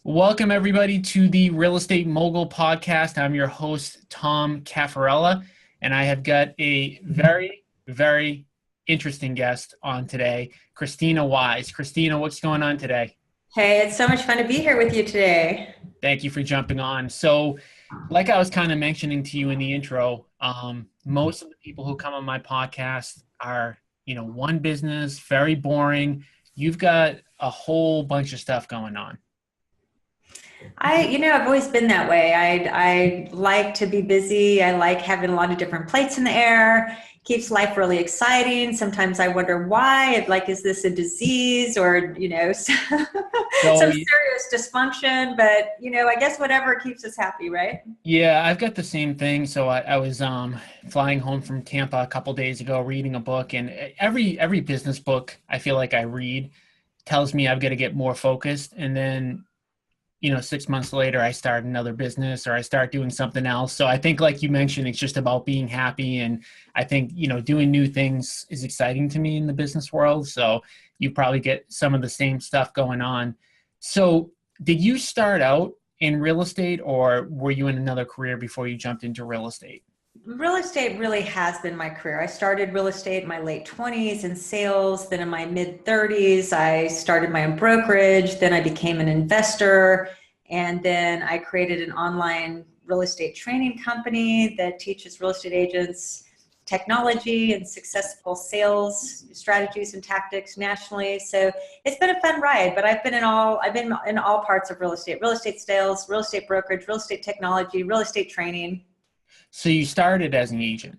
Welcome, everybody, to the Real Estate Mogul Podcast. I'm your host, Tom Caffarella, and I have got a very interesting guest on today, Krisstina Wise. Krisstina, what's going on today? Hey, it's so much fun to be here with you today. Thank you for jumping on. So, like I was kind of mentioning to you in the intro, most of the people who come on my podcast are, one business, very boring. You've got a whole bunch of stuff going on. I've always been that way. I like to be busy. I like having a lot of different plates in the air. Keeps life really exciting. Sometimes I wonder why. Like, is this a disease or, some So, serious dysfunction? But, I guess whatever keeps us happy, right? yeah, I've got the same thing. So I was flying home from Tampa a couple days ago, reading a book, and every business book I feel like I read tells me I've got to get more focused. And then 6 months later, I start another business or I start doing something else. So I think, like you mentioned, it's just about being happy. And I think doing new things is exciting to me in the business world. So you probably get some of the same stuff going on. So did you start out in real estate, or were you in another career before you jumped into real estate? Real estate really has been my career. I started real estate in my late 20s in sales. Then in my mid 30s, I started my own brokerage. Then I became an investor. And then I created an online real estate training company that teaches real estate agents technology and successful sales strategies and tactics nationally. So it's been a fun ride, but I've been in all parts of real estate sales, real estate brokerage, real estate technology, real estate training. So you started as an agent.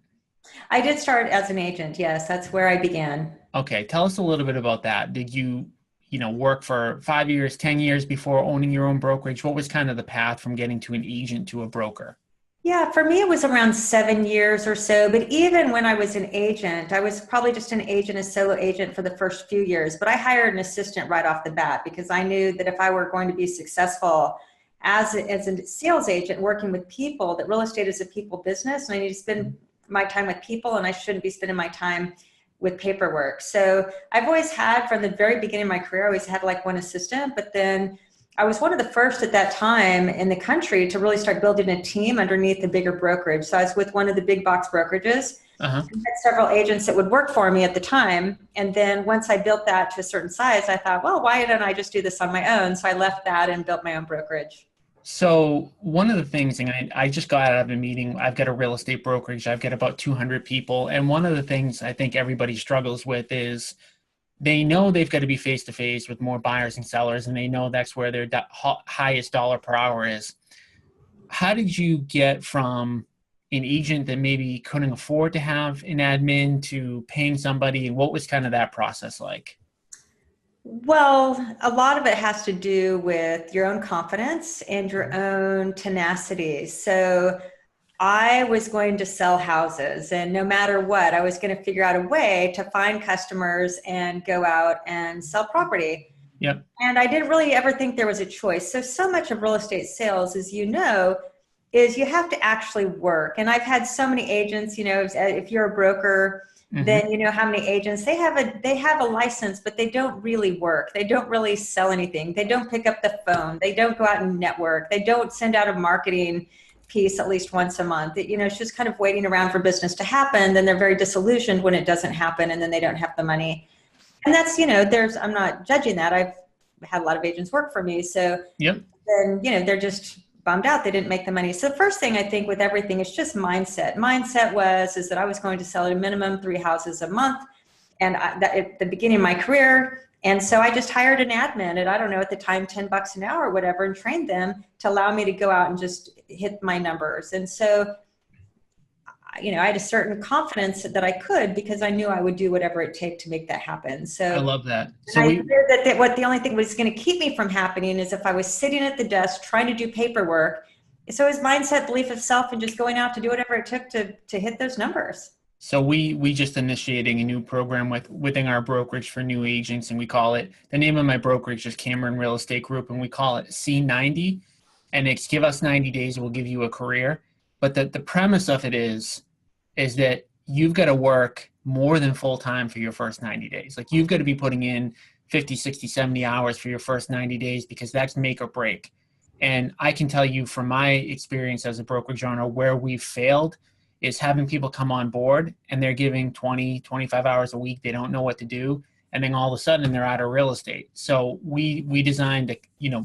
I did start as an agent. Yes, that's where I began. Okay, tell us a little bit about that. Did you, work for 5 years, 10 years before owning your own brokerage? What was kind of the path from getting to an agent to a broker? Yeah, for me, it was around 7 years or so. But even when I was an agent, I was probably just an agent, a solo agent for the first few years. But I hired an assistant right off the bat because I knew that if I were going to be successful as a sales agent working with people, that real estate is a people business and I need to spend my time with people and I shouldn't be spending my time with paperwork. So I've always had, from the very beginning of my career, I always had like one assistant, but then I was one of the first at that time in the country to really start building a team underneath the bigger brokerage. So I was with one of the big box brokerages. Uh-huh. I had several agents that would work for me at the time. And then once I built that to a certain size, I thought, well, why don't I just do this on my own? So I left that and built my own brokerage. So one of the things, and I just got out of a meeting, I've got a real estate brokerage, I've got about 200 people. And one of the things I think everybody struggles with is they know they've got to be face to face with more buyers and sellers, and they know that's where their highest dollar per hour is. How did you get from an agent that maybe couldn't afford to have an admin to paying somebody? And what was kind of that process like? Well, a lot of it has to do with your own confidence and your own tenacity. So I was going to sell houses, and no matter what, I was going to figure out a way to find customers and go out and sell property. Yep. And I didn't really ever think there was a choice. So much of real estate sales, as you know, is you have to actually work. And I've had so many agents, if you're a broker, Mm-hmm. then you know how many agents they have a license, but they don't really work. They don't really sell anything. They don't pick up the phone. They don't go out and network. They don't send out a marketing piece at least once a month. It's just kind of waiting around for business to happen. Then they're very disillusioned when it doesn't happen, and then they don't have the money. And that's, I'm not judging that. I've had a lot of agents work for me. So Yep. then, they're just bummed out they didn't make the money. So the first thing I think with everything is just mindset. Is that I was going to sell at a minimum 3 houses a month, and that at the beginning of my career. And so I just hired an admin at, I don't know, at the time, $10 an hour or whatever, and trained them to allow me to go out and just hit my numbers. And so I had a certain confidence that I could, because I knew I would do whatever it take to make that happen. I So love that. I So knew that what the only thing was going to keep me from happening is if I was sitting at the desk trying to do paperwork. So it was mindset, belief of self, and just going out to do whatever it took to hit those numbers. we just initiating a new program within our brokerage for new agents, and we call it, the name of my brokerage is Cameron Real Estate Group, and we call it C90. And it's give us 90 days, we'll give you a career. But the premise of it is that you've got to work more than full time for your first 90 days. Like, you've got to be putting in 50, 60, 70 hours for your first 90 days because that's make or break. And I can tell you from my experience as a brokerage owner, where we've failed is having people come on board and they're giving 20, 25 hours a week. They don't know what to do. And then all of a sudden they're out of real estate. So we designed a,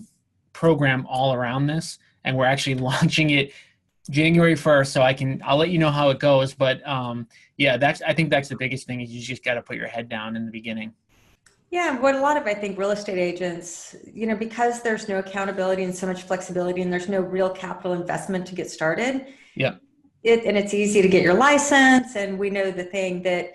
program all around this, and we're actually launching it January 1st. So I'll let you know how it goes. But I think that's the biggest thing is you just got to put your head down in the beginning. Yeah, what a lot of, I think, real estate agents, because there's no accountability and so much flexibility and there's no real capital investment to get started. Yeah. And it's easy to get your license. And we know the thing that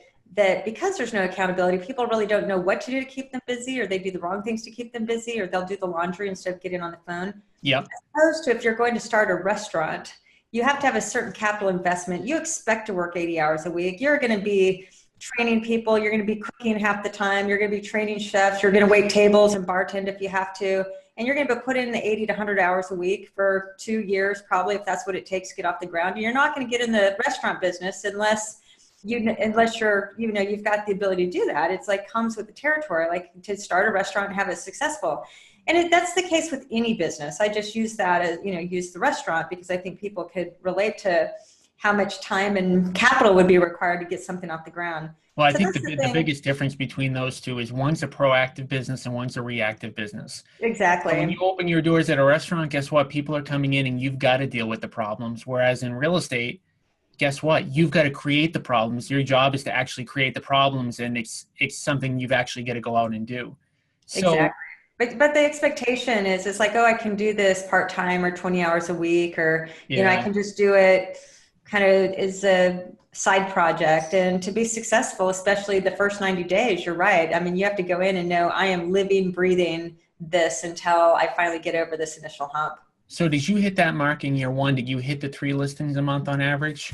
because there's no accountability, people really don't know what to do to keep them busy, or they do the wrong things to keep them busy, or they'll do the laundry instead of getting on the phone. Yeah. As opposed to if you're going to start a restaurant, you have to have a certain capital investment. You expect to work 80 hours a week. You're going to be training people. You're going to be cooking half the time. You're going to be training chefs. You're going to wait tables and bartend if you have to. And you're going to put in the 80 to 100 hours a week for 2 years, probably, if that's what it takes to get off the ground. You're not going to get in the restaurant business unless you're, you've got the ability to do that. It's like comes with the territory, like to start a restaurant and have it successful. And that's the case with any business. I just use that as, use the restaurant because I think people could relate to how much time and capital would be required to get something off the ground. Well, I think the biggest difference between those two is one's a proactive business and one's a reactive business. Exactly. So when you open your doors at a restaurant, guess what? People are coming in and you've got to deal with the problems. Whereas in real estate, guess what? You've got to create the problems. Your job is to actually create the problems, and it's something you've actually got to go out and do. So, exactly. But the expectation is it's like, oh, I can do this part-time or 20 hours a week, or, I can just do it kind of as a side project. And to be successful, especially the first 90 days, you're right. I mean, you have to go in and know I am living, breathing this until I finally get over this initial hump. So did you hit that mark in year one? Did you hit the 3 listings a month on average?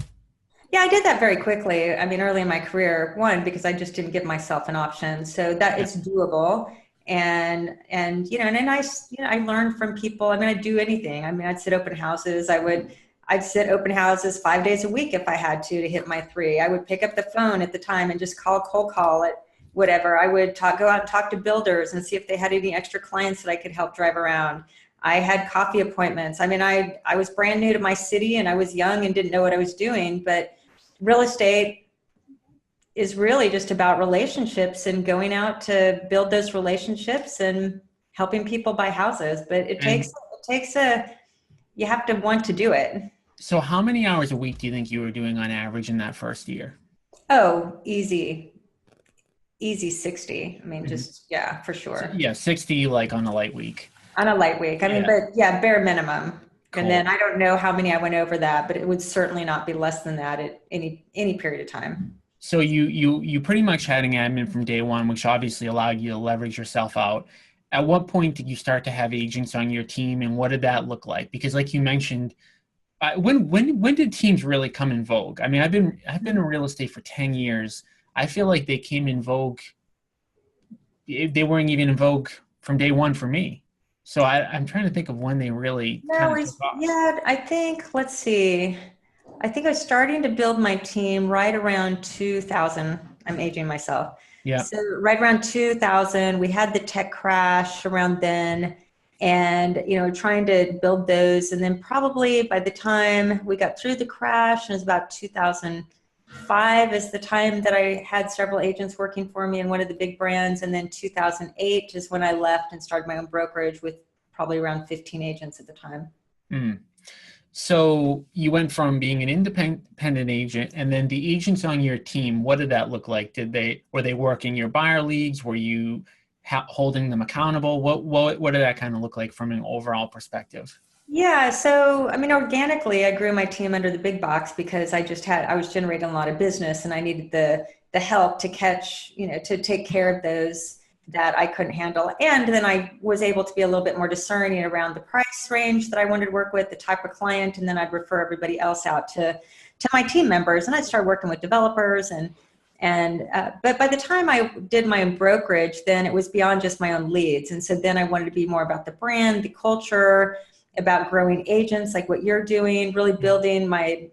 Yeah, I did that very quickly. I mean, early in my career, one, because I just didn't give myself an option. So that it's doable. And I learned from people. I mean, I'd do anything. I mean, I'd sit open houses. I'd sit open houses 5 days a week if I had to hit my 3. I would pick up the phone at the time and just cold call it, whatever. I would go out and talk to builders and see if they had any extra clients that I could help drive around. I had coffee appointments. I mean, I was brand new to my city and I was young and didn't know what I was doing, but real estate is really just about relationships and going out to build those relationships and helping people buy houses. But you have to want to do it. So how many hours a week do you think you were doing on average in that first year? Oh, easy 60. I mean, yeah, for sure. So, 60 like on a light week. On a light week. I mean, but yeah, bare minimum. Cool. And then I don't know how many I went over that, but it would certainly not be less than that at any period of time. So you pretty much had an admin from day one, which obviously allowed you to leverage yourself out. At what point did you start to have agents on your team, and what did that look like? Because like you mentioned, when did teams really come in vogue? I mean, I've been in real estate for 10 years. I feel like they came in vogue. They weren't even in vogue from day one for me. So I'm trying to think of when they really kind of took off. Yeah, I think, let's see. I think I was starting to build my team right around 2000. I'm aging myself. Yeah. So right around 2000, we had the tech crash around then, and, trying to build those. And then probably by the time we got through the crash, and it was about 2005 is the time that I had several agents working for me in one of the big brands. And then 2008 is when I left and started my own brokerage with probably around 15 agents at the time. Mm. So you went from being an independent agent, and then the agents on your team, what did that look like? Were they working your buyer leagues? Were you holding them accountable? What did that kind of look like from an overall perspective? Yeah. So, I mean, organically, I grew my team under the big box because I was generating a lot of business, and I needed the help to catch, to take care of those that I couldn't handle. And then I was able to be a little bit more discerning around the price range that I wanted to work with, the type of client, and then I'd refer everybody else out to my team members. And I'd start working with developers but by the time I did my own brokerage, then it was beyond just my own leads. And so then I wanted to be more about the brand, the culture, about growing agents, like what you're doing, really building my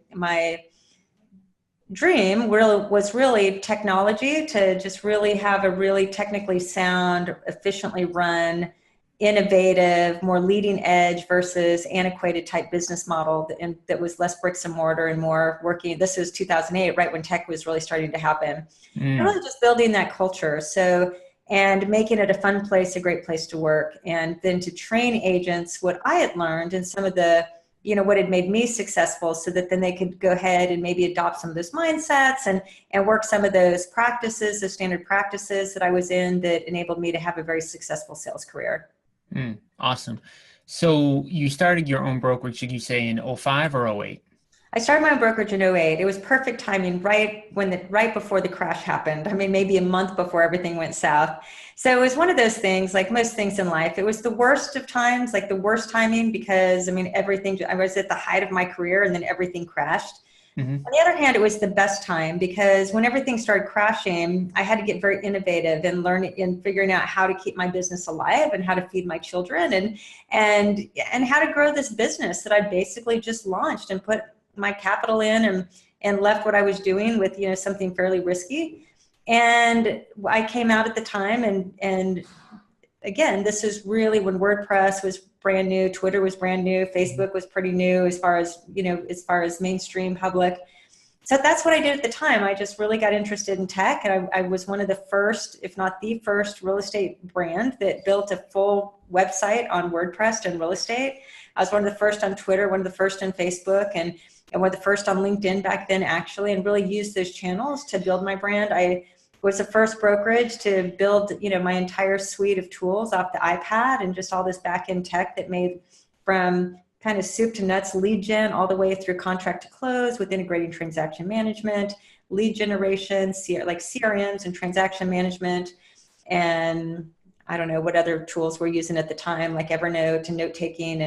dream was really technology, to just really have a really technically sound, efficiently run, innovative, more leading edge versus antiquated type business model that was less bricks and mortar and more working. This is 2008, right when tech was really starting to happen. And Mm. really just building that culture. So, and making it a fun place, a great place to work. And then to train agents, what I had learned and some of the, what had made me successful, so that then they could go ahead and maybe adopt some of those mindsets and work some of those practices, the standard practices that I was in, that enabled me to have a very successful sales career. Mm. Awesome. So you started your own brokerage, did you say in '05 or '08? I started my own brokerage in '08. It was perfect timing, right before the crash happened. I mean, maybe a month before everything went south. So it was one of those things, like most things in life. It was the worst of times, like the worst timing, because I mean, I was at the height of my career and then everything crashed. Hmm. On the other hand, it was the best time, because when everything started crashing, I had to get very innovative and learn and figuring out how to keep my business alive and how to feed my children and how to grow this business that I basically just launched and put my capital in and left what I was doing with, something fairly risky. And I came out at the time, and again, this is really when WordPress was brand new, Twitter was brand new, Facebook was pretty new as far as mainstream public. So that's what I did at the time. I just really got interested in tech, and I was one of the first, if not the first, real estate brand that built a full website on WordPress and real estate. I was one of the first on Twitter, one of the first on Facebook, and one of the first on LinkedIn back then, actually, and really used those channels to build my brand. I was the first brokerage to build, my entire suite of tools off the iPad, and just all this back-end tech that made from kind of soup to nuts lead gen all the way through contract to close, with integrating transaction management, lead generation, like CRMs and transaction management. And I don't know what other tools we're using at the time, like Evernote and note taking,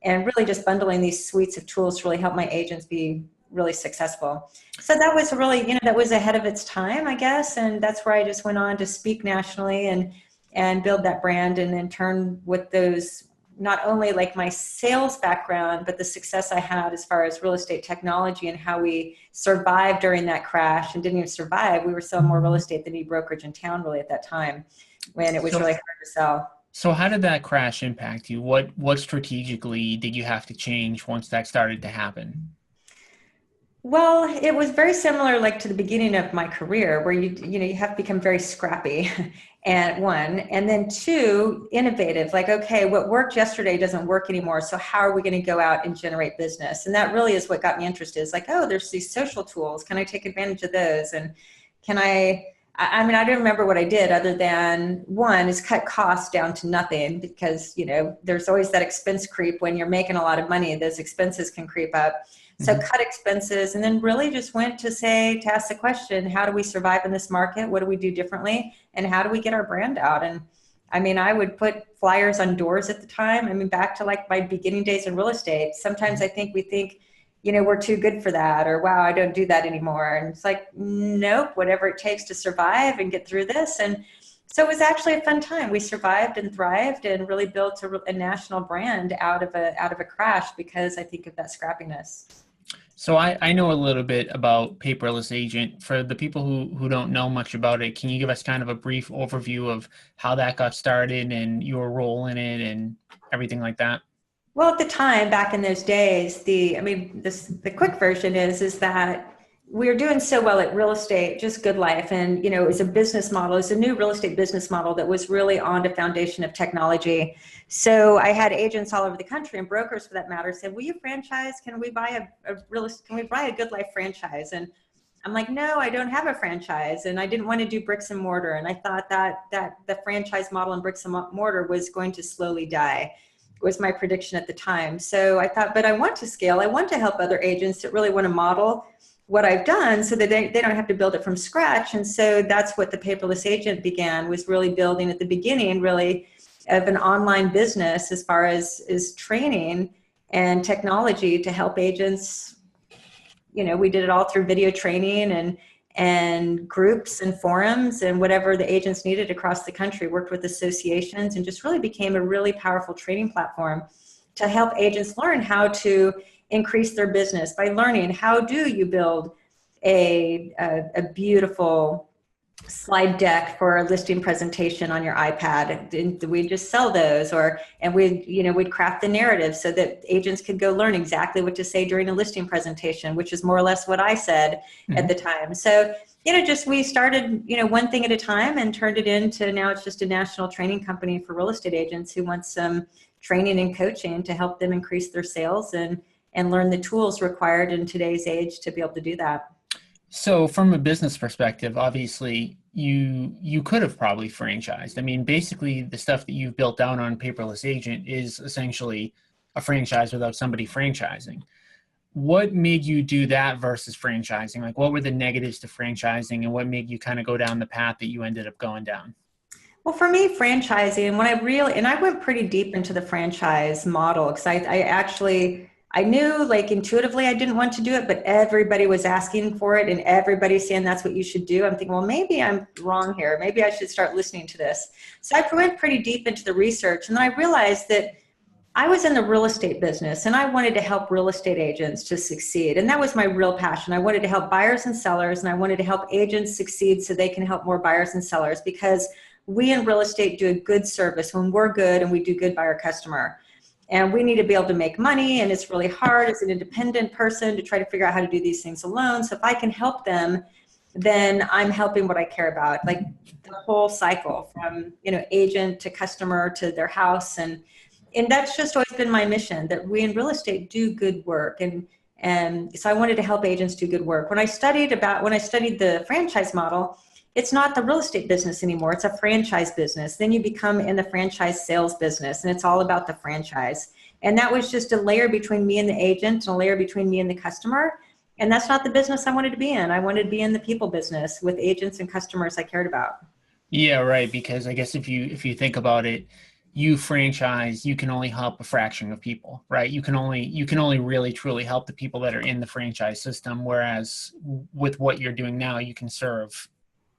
and really just bundling these suites of tools to really help my agents be really successful. So that was really, that was ahead of its time, I guess. And that's where I just went on to speak nationally and build that brand, and then turn with those, not only like my sales background, but the success I had as far as real estate technology and how we survived during that crash, and didn't even survive. We were selling more real estate than any brokerage in town really at that time, when it was So, really hard to sell. so how did that crash impact you? What strategically did you have to change once that started to happen? Well, it was very similar, like to the beginning of my career, where you have to become very scrappy, and one, and then two, innovative. Like, okay, what worked yesterday doesn't work anymore. So how are we going to go out and generate business? And that really is what got me interested. It's like, oh, there's these social tools. Can I take advantage of those? And can I mean, I don't remember what I did, other than one is cut costs down to nothing, because, there's always that expense creep. When you're making a lot of money, those expenses can creep up. So Hmm. cut expenses, and then really just went to ask the question, how do we survive in this market? What do we do differently? And how do we get our brand out? And I mean, I would put flyers on doors at the time. I mean, back to like my beginning days in real estate. Sometimes I think we think, we're too good for that, or wow, I don't do that anymore. And it's like, nope, whatever it takes to survive and get through this. And so it was actually a fun time. We survived and thrived and really built a national brand out of a crash, because I think of that scrappiness. So I know a little bit about Paperless Agent. For the people who don't know much about it, can you give us kind of a brief overview of how that got started and your role in it and everything like that? Well, at the time, back in those days, the quick version is that we were doing so well at real estate, just good life. And, it was a business model. It's a new real estate business model that was really on the foundation of technology. So I had agents all over the country, and brokers for that matter, said, will you franchise? Can we buy can we buy a good life franchise? And I'm like, no, I don't have a franchise. And I didn't want to do bricks and mortar. And I thought that the franchise model in bricks and mortar was going to slowly die, was my prediction at the time. So I thought, but I want to scale. I want to help other agents that really want to model what I've done, so that they don't have to build it from scratch. And so that's what the Paperless Agent began, was really building at the beginning, really, of an online business as far as training and technology to help agents. We did it all through video training and groups and forums and whatever the agents needed across the country, worked with associations, and just really became a really powerful training platform to help agents learn how to increase their business by learning, how do you build a beautiful slide deck for a listing presentation on your iPad. And we'd just sell those, and we'd craft the narrative so that agents could go learn exactly what to say during a listing presentation, which is more or less what I said at the time. So, we started, one thing at a time and turned it into, now it's just a national training company for real estate agents who want some training and coaching to help them increase their sales and learn the tools required in today's age to be able to do that. So from a business perspective, obviously you could have probably franchised. I mean, basically the stuff that you've built down on Paperless Agent is essentially a franchise without somebody franchising. What made you do that versus franchising? Like, what were the negatives to franchising, and what made you kind of go down the path that you ended up going down? Well, for me, franchising, I went pretty deep into the franchise model, because I knew, like, intuitively I didn't want to do it, but everybody was asking for it and everybody's saying that's what you should do. I'm thinking, well, maybe I'm wrong here. Maybe I should start listening to this. So I went pretty deep into the research, and then I realized that I was in the real estate business and I wanted to help real estate agents to succeed. And that was my real passion. I wanted to help buyers and sellers, and I wanted to help agents succeed so they can help more buyers and sellers, because we in real estate do a good service when we're good and we do good by our customer. And we need to be able to make money, and it's really hard as an independent person to try to figure out how to do these things alone. So if I can help them, then I'm helping what I care about, like the whole cycle from, agent to customer to their house. And that's just always been my mission, that we in real estate do good work. And so I wanted to help agents do good work. When I studied the franchise model, it's not the real estate business anymore. It's a franchise business. Then you become in the franchise sales business, and it's all about the franchise. And that was just a layer between me and the agent, and a layer between me and the customer. And that's not the business I wanted to be in. I wanted to be in the people business with agents and customers I cared about. Yeah, right. Because I guess if you think about it, you franchise, you can only help a fraction of people, right? You can only really truly help the people that are in the franchise system. Whereas with what you're doing now, you can serve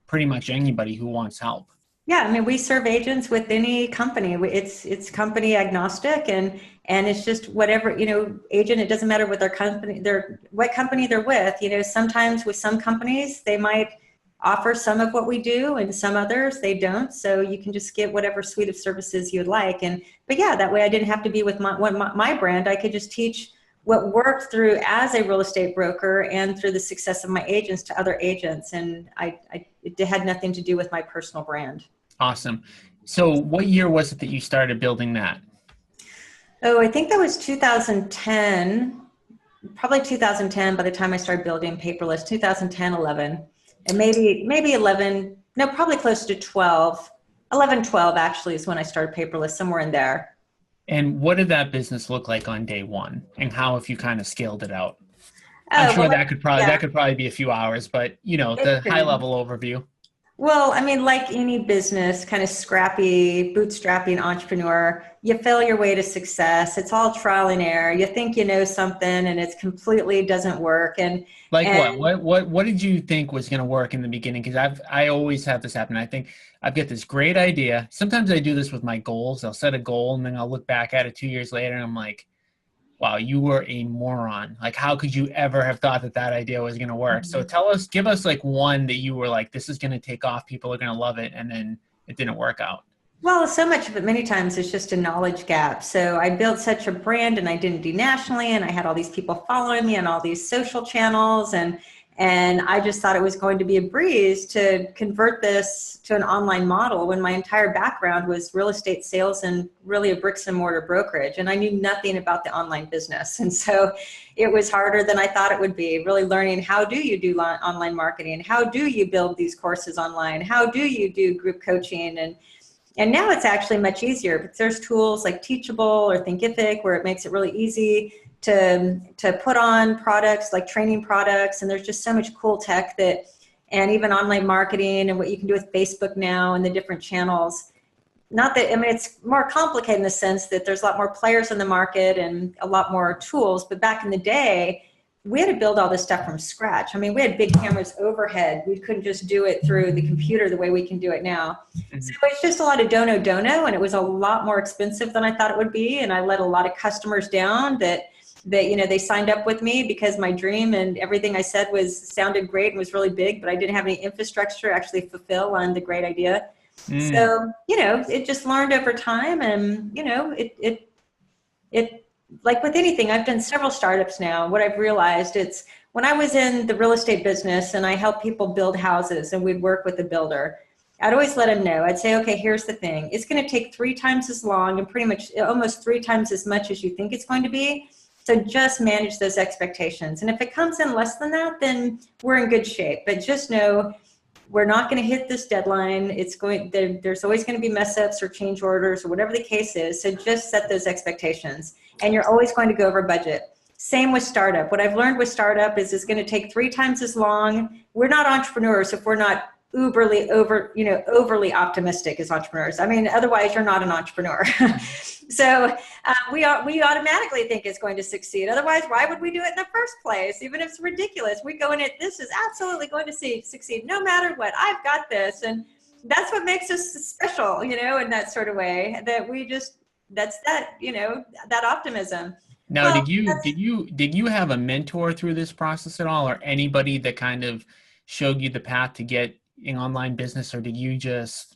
pretty much anybody who wants help. Yeah, I mean, we serve agents with any company. It's company agnostic, and it's just whatever, agent, it doesn't matter what what company they're with. Sometimes with some companies, they might offer some of what we do, and some others they don't. So you can just get whatever suite of services you'd like. But yeah, that way I didn't have to be with my brand. I could just teach what worked through as a real estate broker and through the success of my agents to other agents. And it had nothing to do with my personal brand. Awesome. So what year was it that you started building that? Oh, I think that was 2010, probably 2010 by the time I started building Paperless, 2010, 11, and maybe 11, no, probably close to 12, 11, 12 actually is when I started Paperless, somewhere in there. And what did that business look like on day one, and how have you kind of scaled it out? I'm sure that could probably be a few hours, but the high level overview. Well, I mean, like any business, kind of scrappy, bootstrapping entrepreneur, you fail your way to success. It's all trial and error. You think you know something, and it completely doesn't work. And what did you think was going to work in the beginning? Because I always have this happen. I think I've got this great idea. Sometimes I do this with my goals. I'll set a goal, and then I'll look back at it 2 years later, and I'm like, wow, you were a moron. Like, how could you ever have thought that idea was going to work? Mm-hmm. So give us like one that you were like, this is going to take off. People are going to love it. And then it didn't work out. Well, so much of it many times is just a knowledge gap. So I built such a brand, and I didn't do nationally, and I had all these people following me on all these social channels, and I just thought it was going to be a breeze to convert this to an online model when my entire background was real estate sales and really a bricks and mortar brokerage. And I knew nothing about the online business. And so it was harder than I thought it would be, really learning how do you do online marketing? How do you build these courses online? How do you do group coaching? And now it's actually much easier, because there's tools like Teachable or Thinkific where it makes it really easy to put on products like training products. And there's just so much cool tech and even online marketing and what you can do with Facebook now and the different channels. It's more complicated in the sense that there's a lot more players in the market and a lot more tools. But back in the day, we had to build all this stuff from scratch. I mean, we had big cameras overhead. We couldn't just do it through the computer the way we can do it now. Mm-hmm. So it's just a lot of dono, and it was a lot more expensive than I thought it would be. And I let a lot of customers down that that, you know, they signed up with me because my dream and everything I said sounded great and was really big, but I didn't have any infrastructure to actually fulfill on the great idea. So, you know, it just learned over time, and, you know, it like with anything, I've done several startups now. What I've realized, it's when I was in the real estate business and I helped people build houses and we'd work with a builder, I'd always let them know. I'd say, okay, here's the thing. It's going to take 3 times as long and pretty much almost 3 times as much as you think it's going to be. So just manage those expectations. And if it comes in less than that, then we're in good shape. But just know we're not going to hit this deadline. There's always going to be mess ups or change orders or whatever the case is. So just set those expectations, and you're always going to go over budget. Same with startup. What I've learned with startup is it's going to take 3 times as long. We're not entrepreneurs if we're not overly optimistic as entrepreneurs. I mean, otherwise you're not an entrepreneur. So we automatically think it's going to succeed. Otherwise, why would we do it in the first place? Even if it's ridiculous, we go in it, this is absolutely going to succeed no matter what. I've got this. And that's what makes us special, you know, in that sort of way, that that's that, you know, that optimism. Now, did you have a mentor through this process at all, or anybody that kind of showed you the path to get in online business, or did you just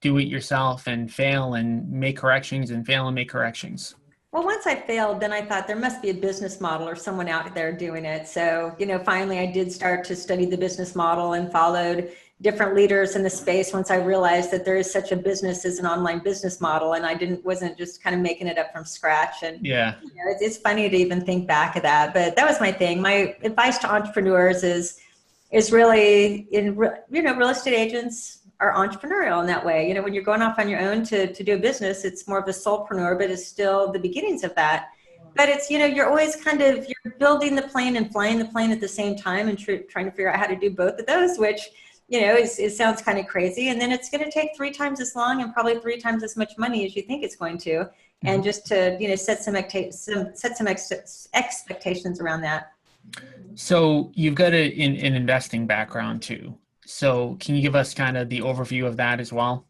do it yourself and fail and make corrections and fail and make corrections? Well, once I failed, then I thought there must be a business model or someone out there doing it. So, you know, finally I did start to study the business model and followed different leaders in the space once I realized that there is such a business as an online business model, and I wasn't just kind of making it up from scratch. And yeah, you know, it's funny to even think back of that, but that was my thing. My advice to entrepreneurs is really, real estate agents are entrepreneurial in that way. You know, when you're going off on your own to do a business, it's more of a solopreneur, but it's still the beginnings of that. But it's, you know, you're always you're building the plane and flying the plane at the same time, and trying to figure out how to do both of those, which, you know, it sounds kind of crazy. And then it's going to take 3 times as long and probably 3 times as much money as you think it's going to. Mm-hmm. And just to, you know, set some expectations around that. So you've got an investing background too. So can you give us kind of the overview of that as well?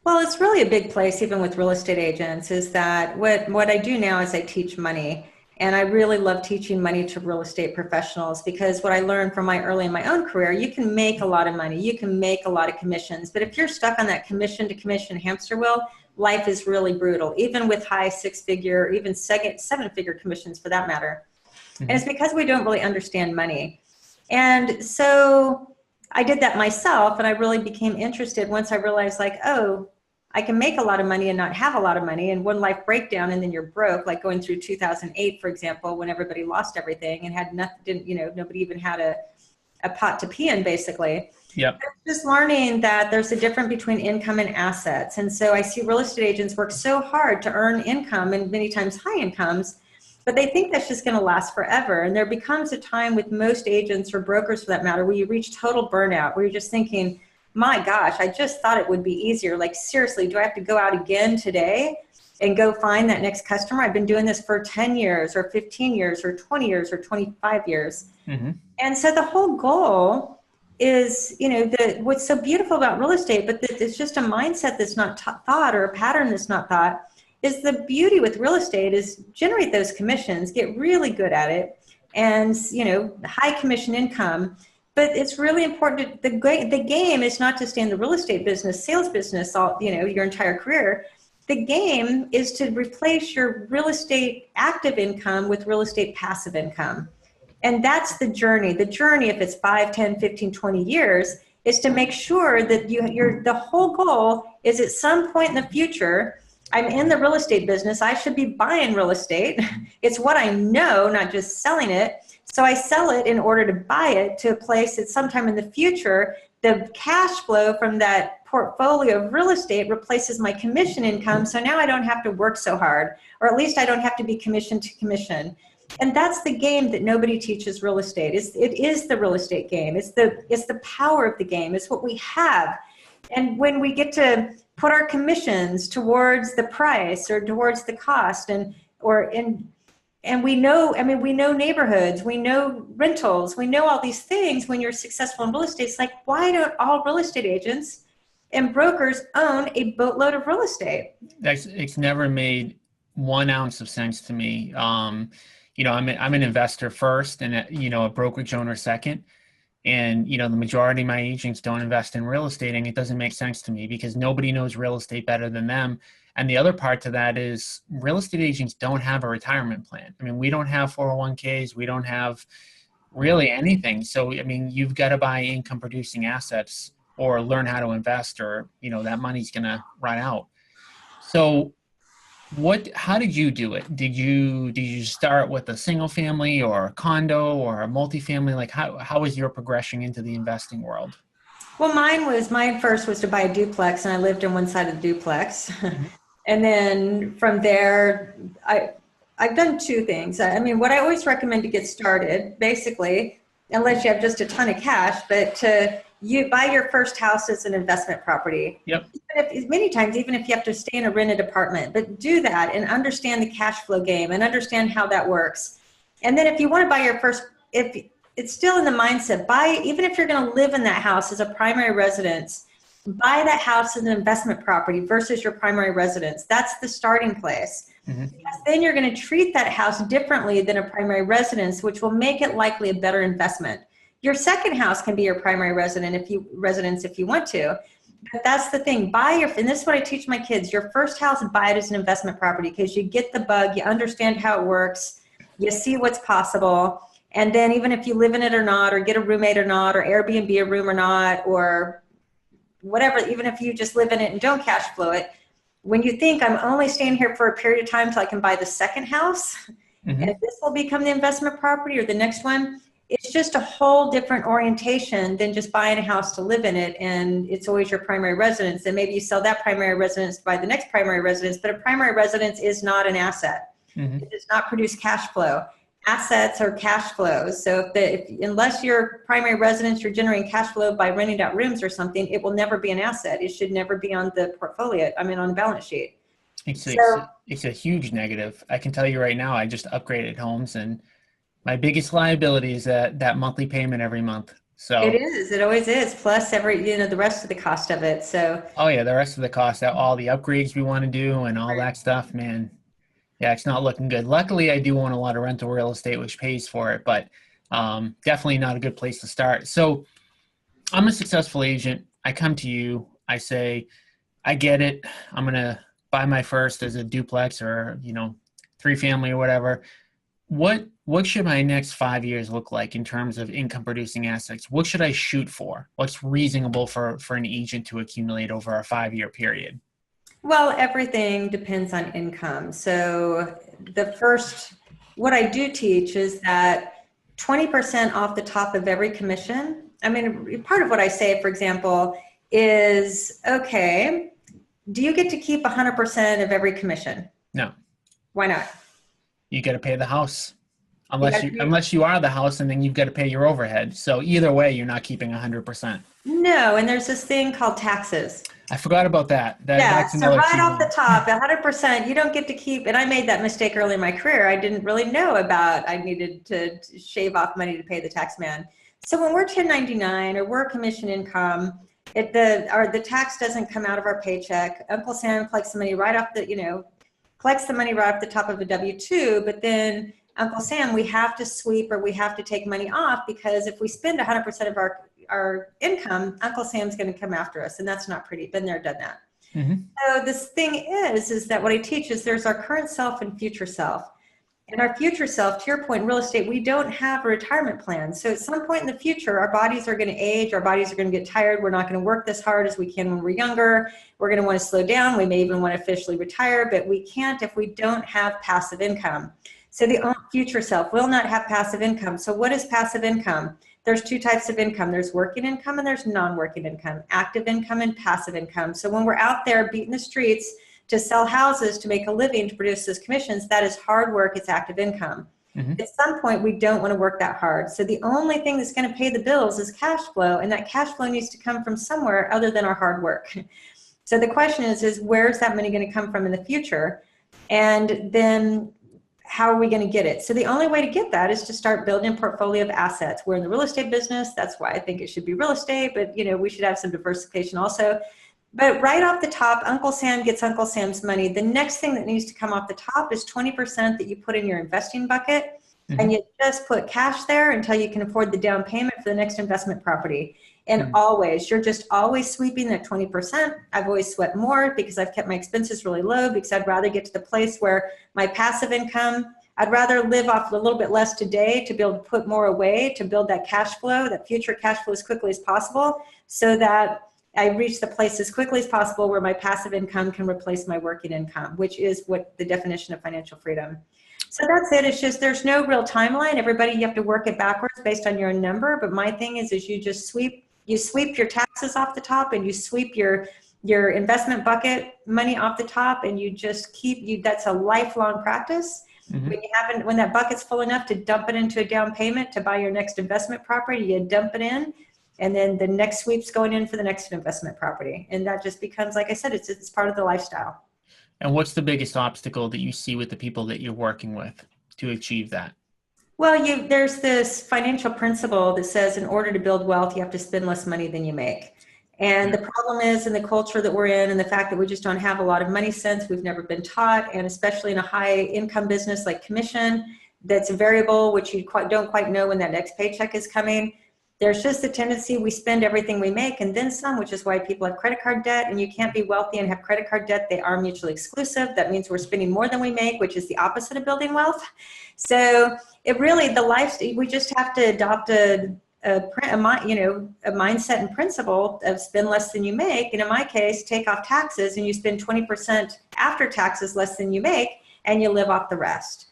Well, it's really a big place, even with real estate agents, is that what I do now is I teach money. And I really love teaching money to real estate professionals, because what I learned from early in my own career, you can make a lot of money, you can make a lot of commissions, but if you're stuck on that commission to commission hamster wheel, life is really brutal, even with high 6-figure, even 7-figure commissions for that matter. Mm-hmm. And it's because we don't really understand money. And so I did that myself, and I really became interested once I realized, like, oh, I can make a lot of money and not have a lot of money, and one life breakdown and then you're broke, like going through 2008, for example, when everybody lost everything and had nothing, you know, nobody even had a pot to pee in, basically. Yep. Just learning that there's a difference between income and assets. And so I see real estate agents work so hard to earn income, and many times high incomes, but they think that's just going to last forever. And there becomes a time with most agents, or brokers for that matter, where you reach total burnout, where you're just thinking, my gosh, I just thought it would be easier. Like, seriously, do I have to go out again today and go find that next customer? I've been doing this for 10 years or 15 years or 20 years or 25 years. Mm-hmm. And so the whole goal is, you know, what's so beautiful about real estate, but it's just a mindset that's not thought, or a pattern that's not thought, is the beauty with real estate is generate those commissions, get really good at it, and, you know, high commission income. But it's really important. The game is not to stay in the real estate business, sales business, your entire career. The game is to replace your real estate active income with real estate passive income. And that's the journey. The journey, if it's 5, 10, 15, 20 years, is to make sure that the whole goal is at some point in the future, I'm in the real estate business, I should be buying real estate. It's what I know, not just selling it. So I sell it in order to buy it to a place that sometime in the future, the cash flow from that portfolio of real estate replaces my commission income. So now I don't have to work so hard, or at least I don't have to be commission to commission. And that's the game that nobody teaches real estate. It is the real estate game. It's the power of the game. It's what we have. And when we get to put our commissions towards the price or towards the cost, and we know neighborhoods, we know rentals, we know all these things. When you're successful in real estate, it's like, why don't all real estate agents and brokers own a boatload of real estate? It's never made one ounce of sense to me. I'm an investor first, and a brokerage owner second. And the majority of my agents don't invest in real estate, and it doesn't make sense to me because nobody knows real estate better than them. And the other part to that is real estate agents don't have a retirement plan. I mean, we don't have 401ks, we don't have really anything. So, I mean, you've got to buy income producing assets or learn how to invest, or that money's going to run out. So how did you do it? Did you start with a single family or a condo or a multifamily? Like how was your progression into the investing world? Well, mine first was to buy a duplex, and I lived on one side of the duplex. And then from there, I've done two things. I mean, what I always recommend to get started, basically, unless you have just a ton of cash, but you buy your first house as an investment property. Yep. Many times, even if you have to stay in a rented apartment, but do that and understand the cash flow game and understand how that works. And then if you want to buy your first, if it's still in the mindset, even if you're going to live in that house as a primary residence, buy that house as an investment property versus your primary residence. That's the starting place. Mm-hmm. Because then you're going to treat that house differently than a primary residence, which will make it likely a better investment. Your second house can be your primary residence if you want to. But that's the thing. And this is what I teach my kids. Your first house, buy it as an investment property because you get the bug, you understand how it works, you see what's possible. And then even if you live in it or not, or get a roommate or not, or Airbnb a room or not, or whatever, even if you just live in it and don't cash flow it, when you think I'm only staying here for a period of time till I can buy the second house, mm-hmm. and this will become the investment property or the next one, it's just a whole different orientation than just buying a house to live in it and it's always your primary residence. And maybe you sell that primary residence to buy the next primary residence, but a primary residence is not an asset. Mm-hmm. It does not produce cash flow. Assets are cash flows. So unless your primary residence, you're generating cash flow by renting out rooms or something, it will never be an asset. It should never be on the portfolio. I mean, on the balance sheet. It's a huge negative. I can tell you right now, I just upgraded homes, and my biggest liability is that monthly payment every month. So it is. It always is. Plus the rest of the cost of it. So. Oh yeah, the rest of the cost, all the upgrades we want to do and all that stuff, man. Yeah, it's not looking good. Luckily, I do own a lot of rental real estate, which pays for it, but definitely not a good place to start. So I'm a successful agent. I come to you. I say, I get it. I'm going to buy my first as a duplex or, 3-family or whatever. What should my next 5 years look like in terms of income producing assets? What should I shoot for? What's reasonable for an agent to accumulate over a 5-year period? Well, everything depends on income. So what I do teach is that 20% off the top of every commission. I mean, part of what I say, for example, is, okay, do you get to keep 100% of every commission? No. Why not? You got to pay the house. Unless you are the house, and then you've got to pay your overhead. So either way, you're not keeping 100%. No, and there's this thing called taxes. I forgot about that. So right off the top, 100%, you don't get to keep, and I made that mistake early in my career. I didn't really know I needed to shave off money to pay the tax man. So when we're 1099 or we're commission income, the tax doesn't come out of our paycheck. Uncle Sam collects the money right off the top of a W-2, but then Uncle Sam, we have to sweep or we have to take money off, because if we spend 100% of our income, Uncle Sam's going to come after us, and that's not pretty. Been there, done that. Mm-hmm. So this thing is that what I teach is there's our current self and future self. And our future self, to your point, in real estate, we don't have a retirement plan. So at some point in the future, our bodies are going to age, our bodies are going to get tired. We're not going to work this hard as we can when we're younger. We're going to want to slow down. We may even want to officially retire, but we can't if we don't have passive income. So the future self will not have passive income. So what is passive income? There's two types of income. There's working income and there's non-working income, active income and passive income. So when we're out there beating the streets to sell houses, to make a living, to produce those commissions, that is hard work. It's active income. Mm-hmm. At some point, we don't want to work that hard. So the only thing that's going to pay the bills is cash flow, and that cash flow needs to come from somewhere other than our hard work. So the question is where's that money going to come from in the future? And then how are we going to get it? So the only way to get that is to start building a portfolio of assets. We're in the real estate business. That's why I think it should be real estate, but we should have some diversification also. But right off the top, Uncle Sam gets Uncle Sam's money. The next thing that needs to come off the top is 20% that you put in your investing bucket, and you just put cash there until you can afford the down payment for the next investment property. And always, you're just always sweeping that 20%. I've always swept more because I've kept my expenses really low, because I'd rather get to the place where my passive income, I'd rather live off a little bit less today to be able to put more away to build that cash flow, that future cash flow, as quickly as possible, so that I reach the place as quickly as possible where my passive income can replace my working income, which is what the definition of financial freedom. So that's it. It's just, there's no real timeline. Everybody, you have to work it backwards based on your number. But my thing is you just sweep your taxes off the top, and you sweep your investment bucket money off the top, and you just that's a lifelong practice. When that bucket's full enough to dump it into a down payment to buy your next investment property, you dump it in, and then the next sweep's going in for the next investment property. And that just becomes, like I said, it's part of the lifestyle. And what's the biggest obstacle that you see with the people that you're working with to achieve that? Well, there's this financial principle that says in order to build wealth, you have to spend less money than you make. And the problem is, in the culture that we're in and the fact that we just don't have a lot of money sense, we've never been taught, and especially in a high income business like commission, that's a variable, which you don't quite know when that next paycheck is coming. There's just a tendency we spend everything we make and then some, which is why people have credit card debt, and you can't be wealthy and have credit card debt. They are mutually exclusive. That means we're spending more than we make, which is the opposite of building wealth. So it really, we just have to adopt a mindset and principle of spend less than you make. And in my case, take off taxes, and you spend 20% after taxes less than you make, and you live off the rest.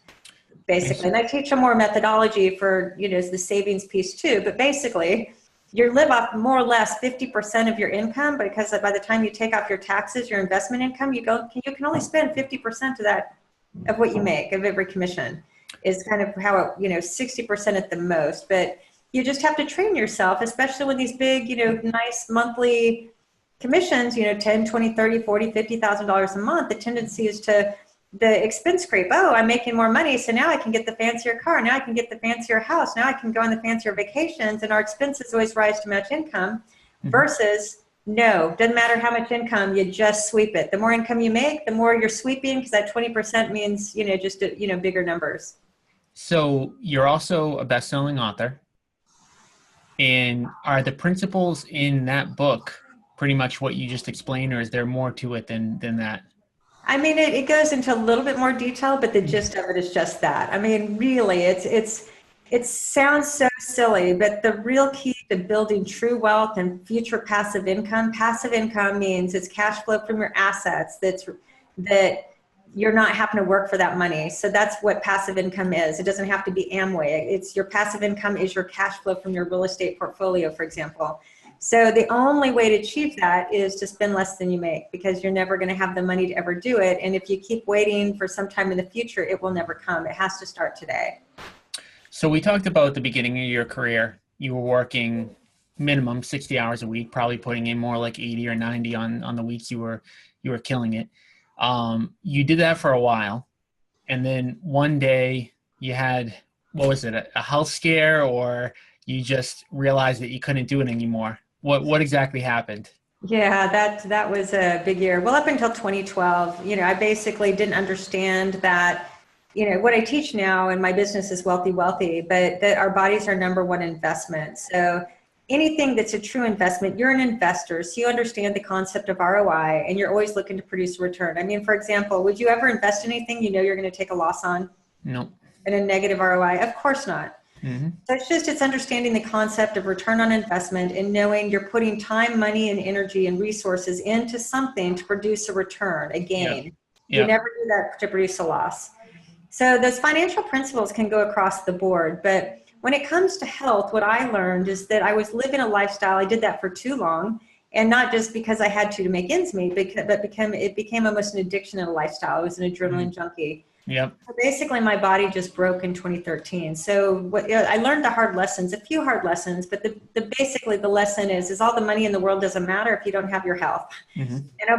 Basically, and I teach a more methodology for, the savings piece too, but basically you live off more or less 50% of your income, because by the time you take off your taxes, your investment income, you can only spend 50% of what you make of every commission is kind of how 60% at the most. But you just have to train yourself, especially when these big, nice monthly commissions, 10, 20, 30, 40, $50,000 a month, the tendency is to the expense creep. Oh, I'm making more money, so now I can get the fancier car. Now I can get the fancier house. Now I can go on the fancier vacations, and our expenses always rise to match income. Versus, no, doesn't matter how much income, you just sweep it. The more income you make, the more you're sweeping, because that 20% means, just bigger numbers. So you're also a best-selling author, and are the principles in that book pretty much what you just explained, or is there more to it than that? I mean, it goes into a little bit more detail, but the gist of it is just that. I mean, really, it sounds so silly, but the real key to building true wealth and future passive income means it's cash flow from your assets that you're not having to work for that money. So that's what passive income is. It doesn't have to be Amway. It's your passive income is your cash flow from your real estate portfolio, for example. So the only way to achieve that is to spend less than you make, because you're never going to have the money to ever do it. And if you keep waiting for some time in the future, it will never come. It has to start today. So we talked about at the beginning of your career, you were working minimum 60 hours a week, probably putting in more like 80 or 90 on the weeks you were killing it. You did that for a while. And then one day you had, what was it, a health scare, or you just realized that you couldn't do it anymore? What exactly happened? Yeah, that was a big year. Well, up until 2012, I basically didn't understand that, what I teach now in my business is Wealthy, but that our bodies are number one investment. So anything that's a true investment, you're an investor, so you understand the concept of ROI, and you're always looking to produce a return. I mean, for example, would you ever invest in anything you're going to take a loss on? No. And a negative ROI? Of course not. So it's understanding the concept of return on investment and knowing you're putting time, money, and energy and resources into something to produce a return, a gain. You never do that to produce a loss. So those financial principles can go across the board. But when it comes to health, what I learned is that I was living a lifestyle. I did that for too long. And not just because I had to make ends meet, but it became almost an addiction and a lifestyle. I was an adrenaline junkie. Yep. So basically, my body just broke in 2013. So I learned the hard lessons, a few hard lessons, but basically the lesson is all the money in the world doesn't matter if you don't have your health.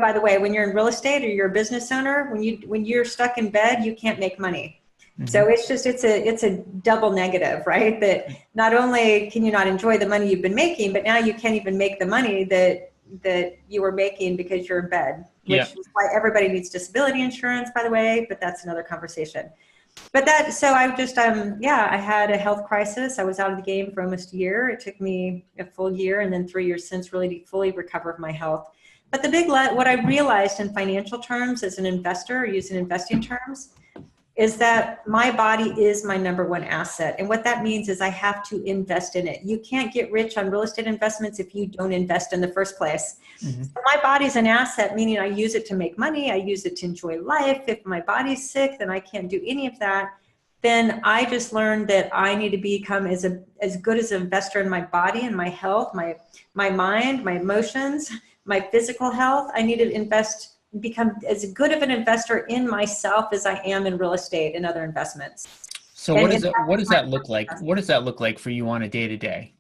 By the way, when you're in real estate or you're a business owner, when you're stuck in bed, you can't make money. So it's a double negative, right? That not only can you not enjoy the money you've been making, but now you can't even make the money that that you were making because you're in bed, which Yeah. is why everybody needs disability insurance, by the way, but that's another conversation. But so I just, I had a health crisis. I was out of the game for almost a year. It took me a full year and then 3 years since really to fully recover my health. But what I realized in financial terms as an investor, using investing terms, is that my body is my number one asset. And what that means is I have to invest in it. You can't get rich on real estate investments if you don't invest in the first place. Mm-hmm. So my body's an asset, meaning I use it to make money. I use it to enjoy life. If my body's sick, then I can't do any of that. Then I just learned that I need to become as good as an investor in my body and my health, my mind, my emotions, my physical health. I need to become as good of an investor in myself as I am in real estate and other investments. So what does that look like? What does that look like for you on a day-to-day?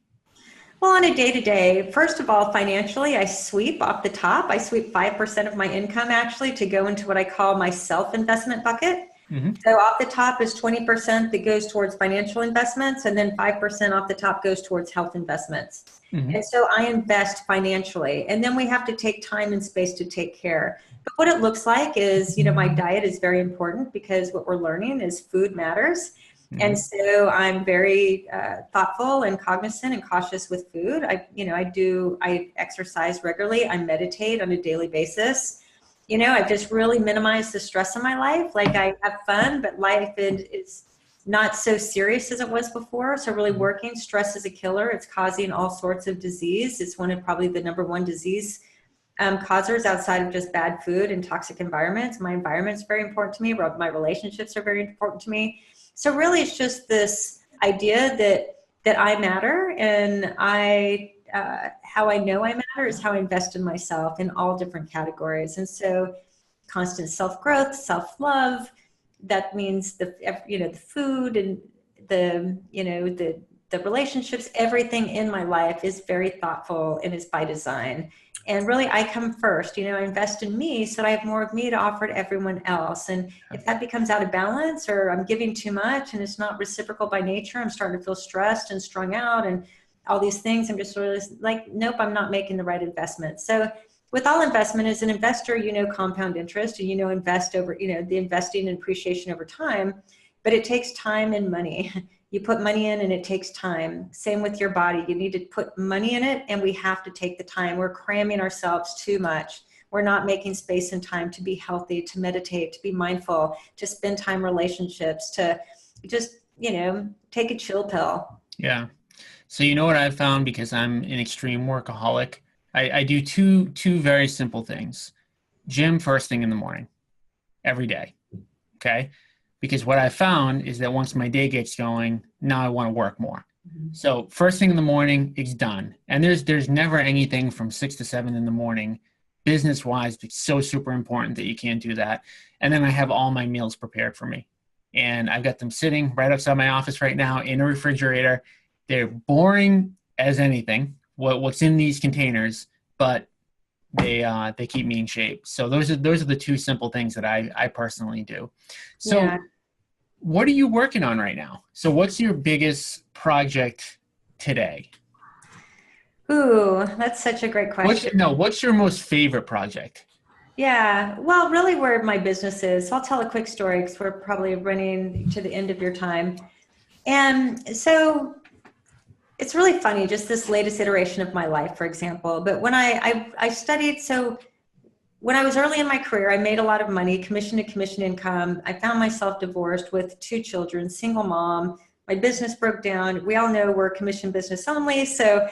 Well, on a day-to-day, first of all, financially, I sweep off the top. I sweep 5% of my income actually to go into what I call my self-investment bucket. Mm-hmm. So off the top is 20% that goes towards financial investments, and then 5% off the top goes towards health investments. Mm-hmm. And so I invest financially, and then we have to take time and space to take care. But what it looks like is, my diet is very important because what we're learning is food matters. Mm-hmm. And so I'm very thoughtful and cognizant and cautious with food. I exercise regularly. I meditate on a daily basis. I've just really minimized the stress in my life. Like I have fun, but life is not so serious as it was before. So really working, stress is a killer. It's causing all sorts of disease. It's one of probably the number one disease causers outside of just bad food and toxic environments. My environment's very important to me. My relationships are very important to me. So really it's just this idea that I matter, and how I know I matter is how I invest in myself in all different categories. And so constant self-growth, self-love, that means the food and the relationships, everything in my life is very thoughtful and is by design. And really I come first, I invest in me so that I have more of me to offer to everyone else. And if that becomes out of balance or I'm giving too much and it's not reciprocal by nature, I'm starting to feel stressed and strung out and all these things, I'm just really like, nope, I'm not making the right investment. So with all investment, as an investor, compound interest and, invest over, the investing and appreciation over time, but it takes time and money. You put money in and it takes time. Same with your body. You need to put money in it and we have to take the time. We're cramming ourselves too much. We're not making space and time to be healthy, to meditate, to be mindful, to spend time in relationships, to just, take a chill pill. Yeah. So you know what I've found, because I'm an extreme workaholic, I do two very simple things. Gym first thing in the morning, every day. Okay. Because what I found is that once my day gets going, now I want to work more. Mm-hmm. So first thing in the morning, it's done. And there's never anything from 6 to 7 in the morning, business wise, it's so super important that you can't do that. And then I have all my meals prepared for me. And I've got them sitting right outside my office right now in a refrigerator. They're boring as anything, what's in these containers, but they keep me in shape. So those are the two simple things that I personally do. So yeah. What are you working on right now? So what's your biggest project today? Ooh, that's such a great question. What's your most favorite project? Yeah, well, really where my business is. So I'll tell a quick story because we're probably running to the end of your time. And so it's really funny, just this latest iteration of my life, for example. But when I studied, so when I was early in my career, I made a lot of money, commission to commission income. I found myself divorced with 2 children, single mom. My business broke down. We all know we're commission business only. So,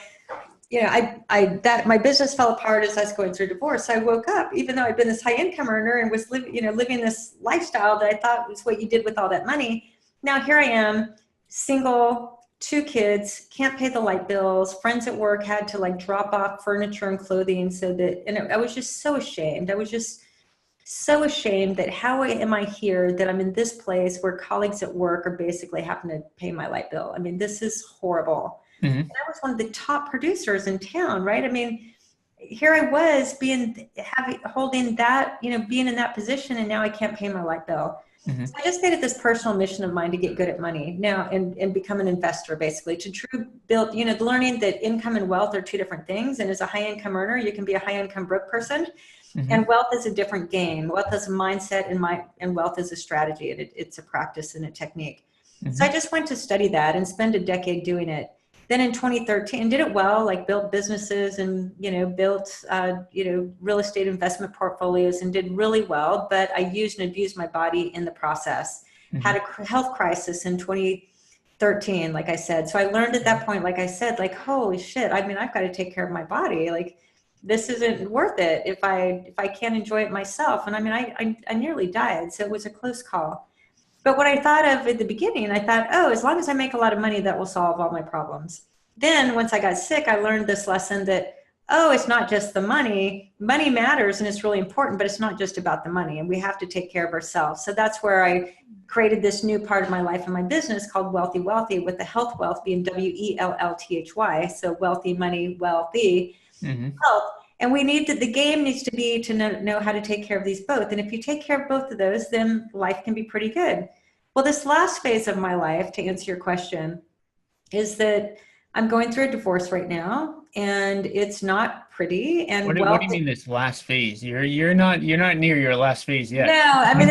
my business fell apart as I was going through divorce. So I woke up, even though I'd been this high income earner and was living this lifestyle that I thought was what you did with all that money. Now here I am, single, 2 kids, can't pay the light bills. Friends at work had to drop off furniture and clothing I was just so ashamed. I was just so ashamed that how am I here, that I'm in this place where colleagues at work are basically having to pay my light bill. I mean, this is horrible. Mm-hmm. And I was one of the top producers in town, right? I mean, here I was holding that, being in that position, and now I can't pay my light bill. Mm-hmm. So I just made it this personal mission of mine to get good at money now and become an investor, basically, to true build, learning that income and wealth are two different things. And as a high income earner, you can be a high income broke person. Mm-hmm. And wealth is a different game. Wealth is a mindset, and wealth is a strategy, and it's a practice and a technique. So Mm-hmm. I just went to study that and spend a decade doing it. Then in 2013, did it well, like built businesses and, built, real estate investment portfolios and did really well. But I used and abused my body in the process. Mm-hmm. Had a health crisis in 2013, like I said. So I learned at that point, like I said, like, holy shit, I mean, I've got to take care of my body. Like, this isn't worth it if I can't enjoy it myself. And I mean, I nearly died. So it was a close call. But what I thought of at the beginning, I thought, oh, as long as I make a lot of money, that will solve all my problems. Then once I got sick, I learned this lesson that, oh, it's not just the money. Money matters and it's really important, but it's not just about the money. And we have to take care of ourselves. So that's where I created this new part of my life and my business called Wealthy Wealthy, with the health wealth being WELLTHY. So wealthy, money, wealthy, Mm-hmm. health. And we need the game needs to be to know how to take care of these both. And if you take care of both of those, then life can be pretty good. Well, this last phase of my life, to answer your question, is that I'm going through a divorce right now, and it's not pretty. And What do wealth, you mean this last phase? You're not near your last phase yet. no, I mean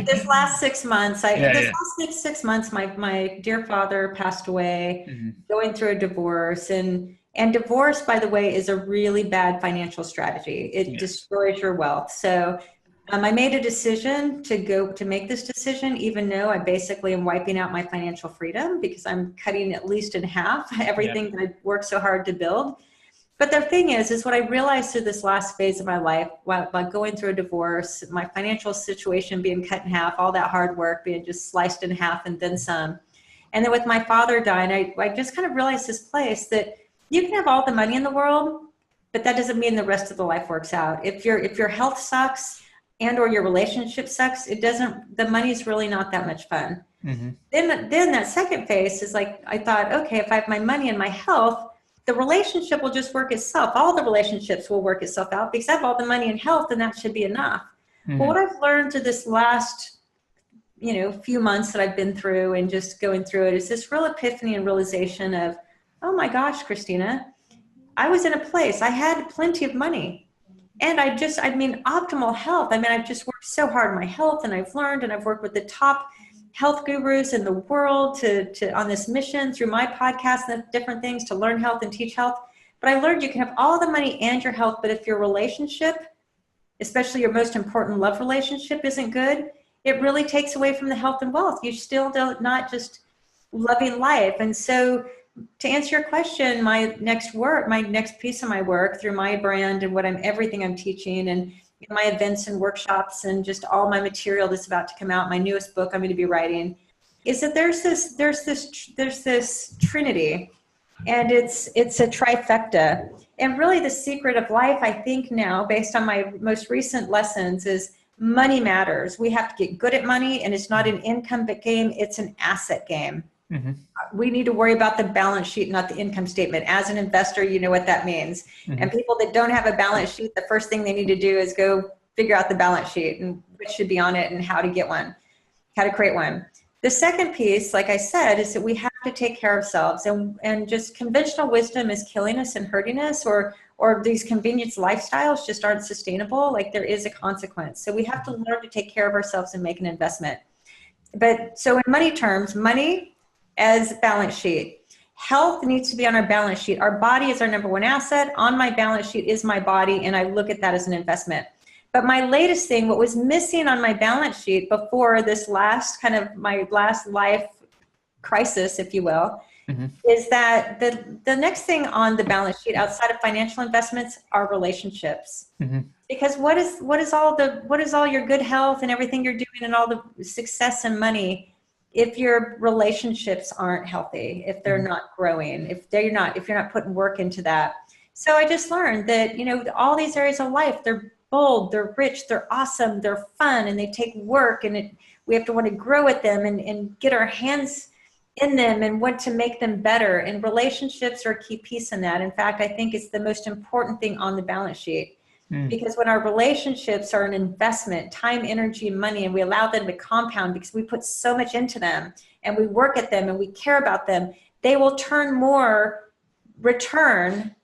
this last 6 months, Yeah, this yeah. last six months, my dear father passed away, Mm-hmm. going through a divorce, and divorce, by the way, is a really bad financial strategy. It Yes. destroys your wealth. So I made a decision to make this decision, even though I basically am wiping out my financial freedom, because I'm cutting at least in half Yeah. everything that I worked so hard to build. But the thing is what I realized through this last phase of my life, while going through a divorce, my financial situation being cut in half, all that hard work being just sliced in half and then some. And then with my father dying, I just kind of realized this place that you can have all the money in the world, but that doesn't mean the rest of the life works out. If your health sucks and or your relationship sucks, the money's really not that much fun. Mm-hmm. Then that second phase is like, I thought, okay, if I have my money and my health, the relationship will just work itself. All the relationships will work itself out because I have all the money and health, and that should be enough. But Mm-hmm. what I've learned through this last, few months that I've been through and just going through it is this real epiphany and realization of, oh my gosh, Krisstina, I was in a place, I had plenty of money. And optimal health. I mean, I've just worked so hard on my health, and I've learned, and I've worked with the top health gurus in the world to on this mission through my podcast and different things to learn health and teach health. But I learned you can have all the money and your health, but if your relationship, especially your most important love relationship, isn't good, it really takes away from the health and wealth. You still not just loving life. And so to answer your question, my next piece of my work through my brand and everything I'm teaching and my events and workshops and just all my material that's about to come out, my newest book I'm going to be writing, is that there's this trinity, and it's a trifecta. And really the secret of life, I think now, based on my most recent lessons, is money matters. We have to get good at money, and it's not an income game, it's an asset game. Mm-hmm. We need to worry about the balance sheet, not the income statement. As an investor, you know what that means. Mm-hmm. And people that don't have a balance sheet, the first thing they need to do is go figure out the balance sheet and what should be on it and how to get one, how to create one. The second piece, like I said, is that we have to take care of ourselves, and just conventional wisdom is killing us and hurting us, or these convenience lifestyles just aren't sustainable. Like, there is a consequence. So we have to learn to take care of ourselves and make an investment. But so in money terms, money as balance sheet. Health needs to be on our balance sheet. Our body is our number one asset. On my balance sheet is my body, and I look at that as an investment. But my latest thing, what was missing on my balance sheet before this last my last life crisis, if you will, Mm-hmm. is that the next thing on the balance sheet outside of financial investments are relationships. Mm-hmm. Because what is all your good health and everything you're doing and all the success and money if your relationships aren't healthy, if they're not growing, if you're not putting work into that. So I just learned that, all these areas of life, they're bold, they're rich, they're awesome, they're fun, and they take work, and we have to want to grow at them and get our hands in them and want to make them better. And relationships are a key piece in that. In fact, I think it's the most important thing on the balance sheet. Mm. Because when our relationships are an investment, time, energy, money, and we allow them to compound because we put so much into them and we work at them and we care about them, they will turn more return,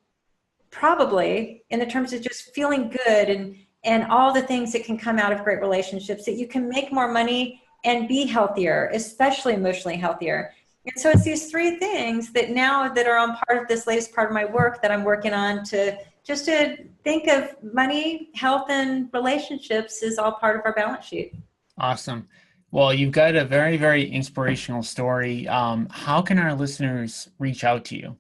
probably, in the terms of just feeling good and all the things that can come out of great relationships, that you can make more money and be healthier, especially emotionally healthier. And so it's these three things that now that are on part of this latest part of my work that I'm working on, to just to think of money, health, and relationships is all part of our balance sheet. Awesome. Well, you've got a very, very inspirational story. How can our listeners reach out to you?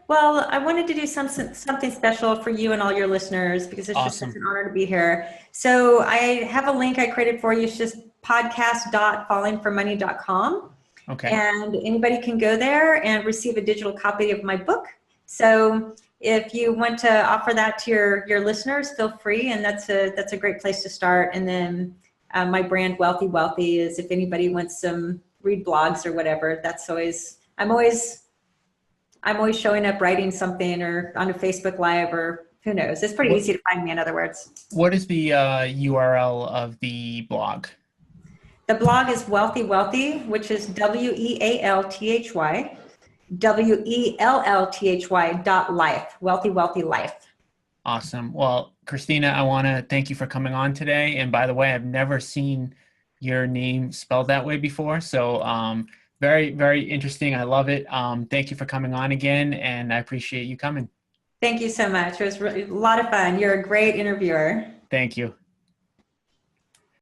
Well, I wanted to do something special for you and all your listeners because it's just such Awesome. an honor to be here. So I have a link I created for you. It's just podcast.fallingformoney.com. Okay. And anybody can go there and receive a digital copy of my book. So if you want to offer that to your listeners, feel free. And that's a great place to start. And then my brand, Wealthy Wealthy, is if anybody wants some read blogs or whatever, I'm always showing up writing something or on a Facebook Live, or who knows. It's pretty What easy to find me, in other words. What is the URL of the blog? The blog is Wealthy Wealthy, which is WEALTHY Wealthy Wealthy Life. Awesome. Well, Krisstina, I want to thank you for coming on today. And by the way, I've never seen your name spelled that way before. So very, very interesting. I love it. Thank you for coming on again, and I appreciate you coming. Thank you so much. It was really a lot of fun. You're a great interviewer. Thank you.